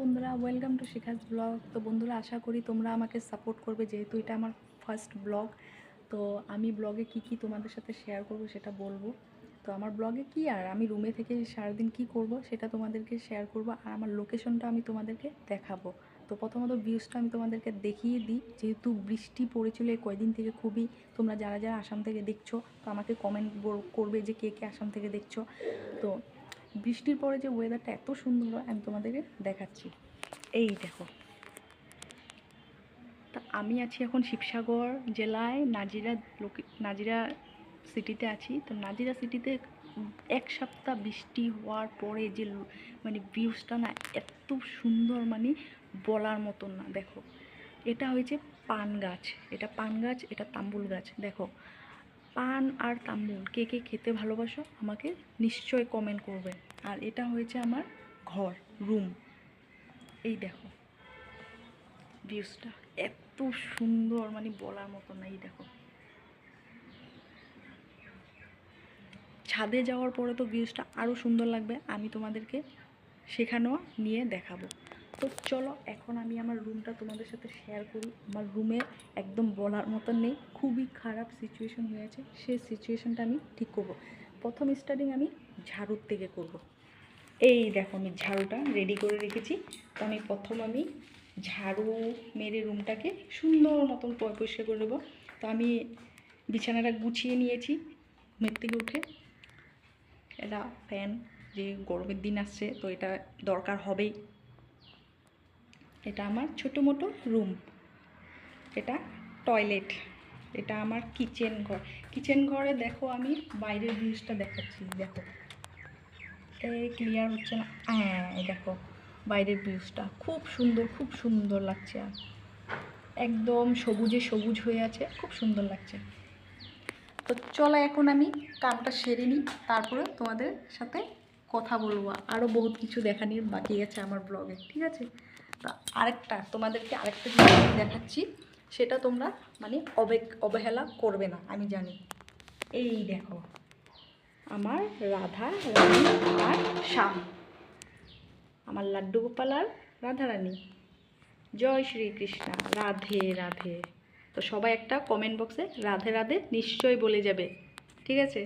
বন্ধুরা, welcome to Shikha's blog. তো বন্ধুরা, আশা করি তোমরা আমাকে সাপোর্ট করবে, যেহেতু এটা আমার ফার্স্ট ব্লগ। তো আমি ব্লগে কি তোমাদের সাথে শেয়ার করব সেটা বলবো। তো আমার ব্লগে কি, আর আমি রুমে থেকে সারাদিন কি করব সেটা তোমাদেরকে শেয়ার করব, আর আমার লোকেশনটা আমি তোমাদেরকে দেখাবো। তো প্রথমত ভিউজটা আমি তোমাদেরকে দেখিয়ে দিই। যেহেতু বৃষ্টি পড়েছিল এই কয়দিন থেকে খুবই, তোমরা যারা যারা আসাম থেকে দেখছো তো আমাকে কমেন্ট করবে যে কে কে আসাম থেকে দেখছো। তো বৃষ্টির পরে যে ওয়েদারটা এত সুন্দর হয় আমি তোমাদেরকে দেখাচ্ছি। এই দেখো, তা আমি আছি এখন শিবসাগর জেলায় নাজিরা সিটিতে আছি। তো নাজিরা সিটিতে এক সপ্তাহ বৃষ্টি হওয়ার পরে যে মানে ভিউজটা না এত সুন্দর, মানে বলার মতন না। দেখো, এটা হয়েছে পান গাছ, এটা পান গাছ, এটা তাম্বুল গাছ। দেখো, পান আর তাম্বুল কে কে খেতে ভালোবাসো আমাকে নিশ্চয় কমেন্ট করবে। আর এটা হয়েছে আমার ঘর, রুম। এই দেখো ভিউজটা এত সুন্দর, মানে বলার মতো না। এই দেখো, ছাদে যাওয়ার পরে তো ভিউজটা আরও সুন্দর লাগবে, আমি তোমাদেরকে সেখানেও নিয়ে দেখাবো। তো চলো এখন আমি আমার রুমটা তোমাদের সাথে শেয়ার করি। আমার রুমে একদম বলার মতো নেই, খুবই খারাপ সিচুয়েশন হয়েছে, সেই সিচুয়েশনটা আমি ঠিক করব। প্রথম স্টার্টিং আমি ঝাড়ুর থেকে করব। এই দেখো, আমি ঝাড়ুটা রেডি করে রেখেছি। তো আমি ঝাড়ু মেরে রুমটাকে সুন্দর মতন পরিষ্কার করে নেবো। তো আমি বিছানাটা গুছিয়ে নিয়েছি ঘুমের থেকে উঠে। এটা ফ্যান, যে গরমের দিন আসছে তো এটা দরকার হবেই। এটা আমার ছোটো মোটো রুম, এটা টয়লেট, এটা আমার কিচেন ঘর। কিচেন ঘরে দেখো আমি বাইরের ভিউজটা দেখাচ্ছি। দেখো, এই ক্লিয়ার হচ্ছে না? হ্যাঁ, এই দেখো বাইরের ভিউজটা খুব সুন্দর, খুব সুন্দর লাগছে। আর একদম সবুজে সবুজ হয়ে আছে, খুব সুন্দর লাগছে। তো চলো এখন আমি কামটা সেরে নিই, তারপরে তোমাদের সাথে কথা বলবো। আরও বহুত কিছু দেখানোর বাকি আছে আমার ব্লগে, ঠিক আছে? তা তোমাদেরকে আরেকটা জিনিস দেখাচ্ছি, সেটা তোমরা মানে অবহেলা করবে না, আমি জানি। এই দেখো, আমার রাধা রানী আর শ্যাম, আমার লাড্ডু গোপাল আর রাধা রানী। জয় শ্রীকৃষ্ণ, রাধে রাধে। তো সবাই একটা কমেন্ট বক্সে রাধে রাধে নিশ্চয়ই বলে যাবে, ঠিক আছে?